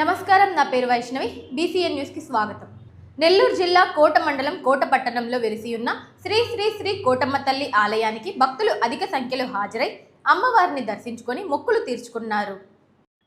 నమస్కారం, నా పేరు వైష్ణవి. బీసీఎన్ న్యూస్ కి స్వాగతం. నెల్లూరు జిల్లా కోట మండలం కోట పట్టణంలో వెలిసి ఉన్న శ్రీ శ్రీ శ్రీ కోటమ్మ తల్లి ఆలయానికి భక్తులు అధిక సంఖ్యలో హాజరై అమ్మవారిని దర్శించుకొని మొక్కులు తీర్చుకున్నారు.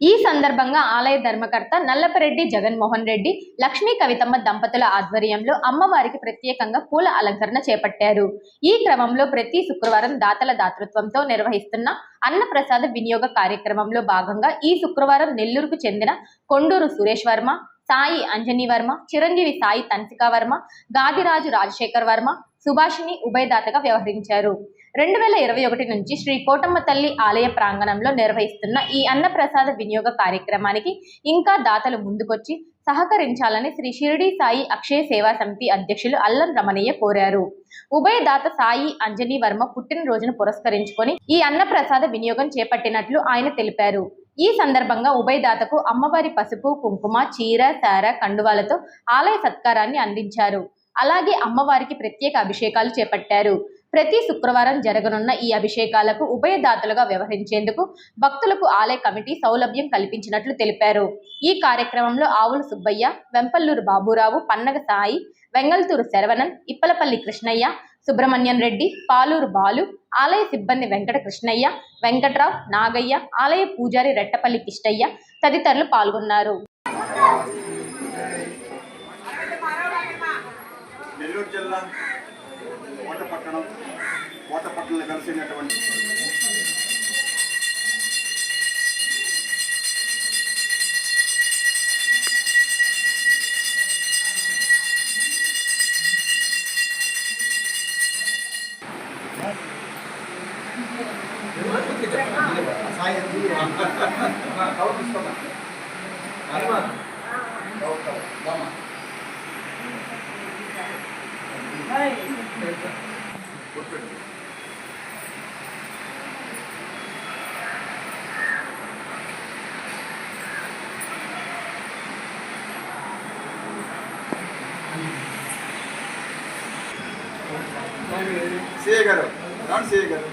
ఈ సందర్భంగా ఆలయ ధర్మకర్త నల్లపరెడ్డి జగన్మోహన్ రెడ్డి, లక్ష్మీ కవితమ్మ దంపతుల ఆధ్వర్యంలో అమ్మవారికి ప్రత్యేకంగా పూల అలంకరణ చేపట్టారు. ఈ క్రమంలో ప్రతి శుక్రవారం దాతల దాతృత్వంతో నిర్వహిస్తున్న అన్నప్రసాద వినియోగ కార్యక్రమంలో భాగంగా ఈ శుక్రవారం నెల్లూరుకు చెందిన కొండూరు సురేష్ వర్మ, సాయి అంజనీ వర్మ, చిరంజీవి సాయి తన్సికా వర్మ, గాదిరాజు రాజశేఖర్ వర్మ, సుభాషిణి ఉభయదాతగా వ్యవహరించారు. 2021 నుంచి శ్రీ కోటమ్మ తల్లి ఆలయ ప్రాంగణంలో నిర్వహిస్తున్న ఈ అన్నప్రసాద వినియోగ కార్యక్రమానికి ఇంకా దాతలు ముందుకొచ్చి సహకరించాలని శ్రీ షిరిడి సాయి అక్షయ సేవా సమితి అధ్యక్షులు అల్లం రమణయ్య కోరారు. ఉభయదాత సాయి అంజనీ వర్మ పుట్టినరోజును పురస్కరించుకొని ఈ అన్నప్రసాద వినియోగం చేపట్టినట్లు ఆయన తెలిపారు. ఈ సందర్భంగా ఉభయదాతకు అమ్మవారి పసుపు, కుంకుమ, చీర, సార, కండువాలతో ఆలయ సత్కారాన్ని అందించారు. అలాగే అమ్మవారికి ప్రత్యేక అభిషేకాలు చేపట్టారు. ప్రతి శుక్రవారం జరగనున్న ఈ అభిషేకాలకు ఉభయదాతలుగా వ్యవహరించేందుకు భక్తులకు ఆలయ కమిటీ సౌలభ్యం కల్పించినట్లు తెలిపారు. ఈ కార్యక్రమంలో ఆవుల సుబ్బయ్య, వెంపల్లూరు బాబురావు, పన్నగ సాయి, వెంగల్తూరు శరవణన్, ఇప్పలపల్లి కృష్ణయ్య, సుబ్రహ్మణ్యం రెడ్డి, పాలూరు బాలు, ఆలయ సిబ్బంది వెంకట కృష్ణయ్య, వెంకట్రావు, నాగయ్య, ఆలయ పూజారి రెట్టపల్లి కిష్టయ్య తదితరులు పాల్గొన్నారు. నెల్లూరు జిల్లా కోటపట్టణంలో కలిసినటువంటి సిఏ గారు రాండి. సిఏ గారు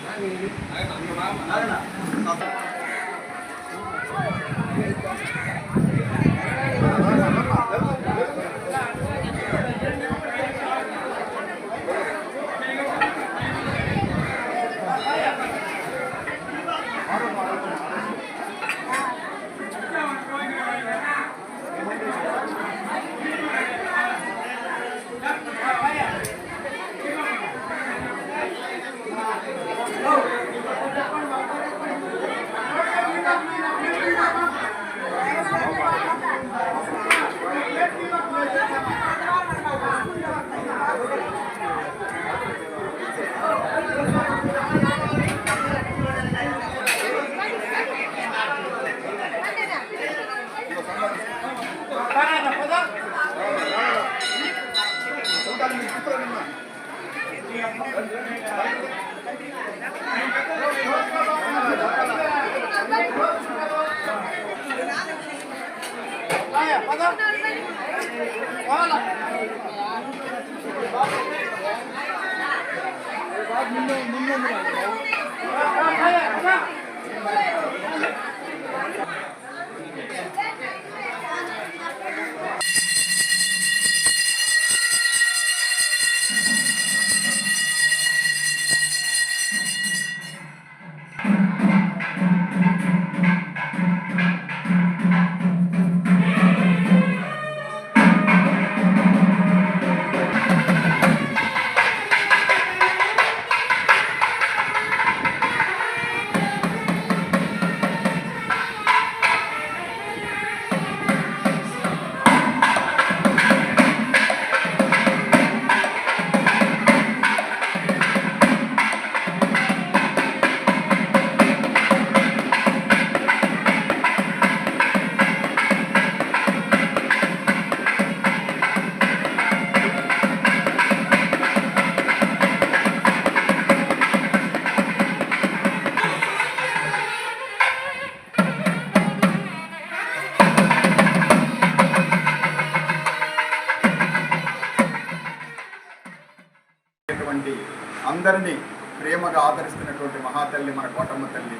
అందరినీ ప్రేమగా ఆదరిస్తున్నటువంటి మహాతల్లి మన కోటమ్మ తల్లి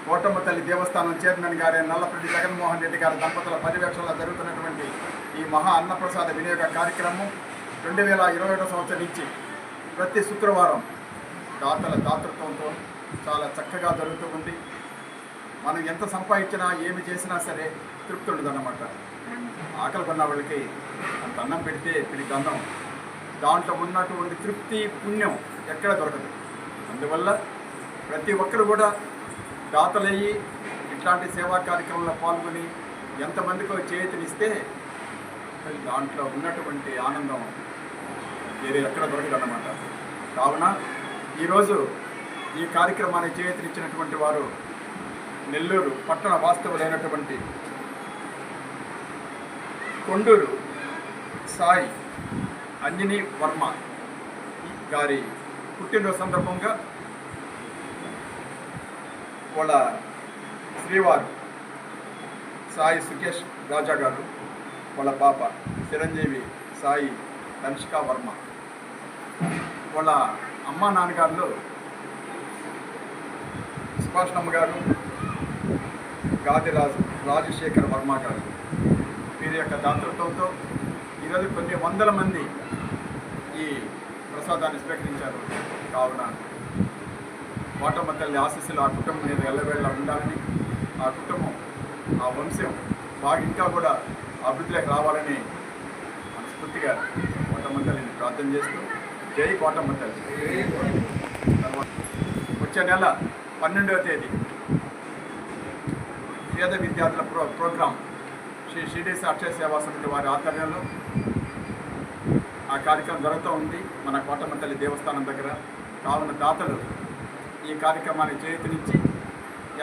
కోటమ్మ తల్లి దేవస్థానం చైర్మన్ గారి నల్లపరెడ్డి జగన్మోహన్ రెడ్డి గారి దంపతుల పర్యవేక్షణలో జరుగుతున్నటువంటి ఈ మహా అన్నప్రసాద వినియోగ కార్యక్రమం 2021 సంవత్సరం నుంచి ప్రతి శుక్రవారం దాతల దాతృత్వంతో చాలా చక్కగా జరుగుతూ ఉంది. మనం ఎంత సంపాదించినా ఏమి చేసినా సరే తృప్తి ఉండదన్నమాట. ఆకలి కొన్న వాళ్ళకి అంత అన్నం పెడితే పిడికి అన్నం, దాంట్లో ఉన్నటువంటి తృప్తి పుణ్యం ఎక్కడ దొరకదు. అందువల్ల ప్రతి ఒక్కరు కూడా దాతలయ్యి ఇట్లాంటి సేవా కార్యక్రమంలో పాల్గొని ఎంతమందికో చేతినిస్తే దాంట్లో ఉన్నటువంటి ఆనందం వేరే ఎక్కడ దొరకదన్నమాట. కావున ఈరోజు ఈ కార్యక్రమాన్ని చేతినిచ్చినటువంటి వారు నెల్లూరు పట్టణ వాస్తవులైనటువంటి కొండూరు సాయి అంజనీ వర్మ గారి పుట్టినరోజు సందర్భంగా వాళ్ళ శ్రీవారు సాయి సుకేష్ రాజా గారు, వాళ్ళ పాప చిరంజీవి సాయి తనిష్కా వర్మ, వాళ్ళ అమ్మా నాన్నగారు సుభాషణమ్మ గారు, గాదిరాజు రాజశేఖర్ వర్మ గారు, వీరి యొక్క దాతృత్వంతో ఈరోజు కొన్ని వందల మంది ఈ ప్రసాదాన్ని స్వీకరించారు. కావున కోటమ్మ తల్లి ఆశీస్సులు ఆ కుటుంబం మీద ఎల్లవేళ్ళ ఉండాలని, ఆ కుటుంబం ఆ వంశం బాగా ఇంకా కూడా అభివృద్ధిలోకి రావాలని మనస్ఫూర్తిగా కోటమ్మ తల్లిని ప్రార్థన చేస్తూ జై కోటమ్మ తల్లి. వచ్చే నెల 12వ తేదీ పేద విద్యార్థుల ప్రోగ్రాం శ్రీ షిరిడి అక్షయ సేవా సమితి వారి ఆధ్వర్యంలో ఆ కార్యక్రమం జరుగుతూ ఉంది మన కోటమ్మ తల్లి దేవస్థానం దగ్గర. కావున దాతలు ఈ కార్యక్రమాన్ని చేతినిచ్చి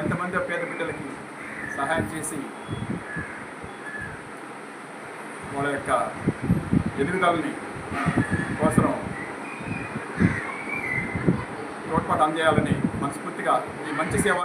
ఎంతమంది పేద బిడ్డలకి సహాయం చేసి వాళ్ళ యొక్క ఎదుగుదలని కోసం తోడ్పాటు అందజేయాలని మనస్ఫూర్తిగా ఈ మంచి సేవ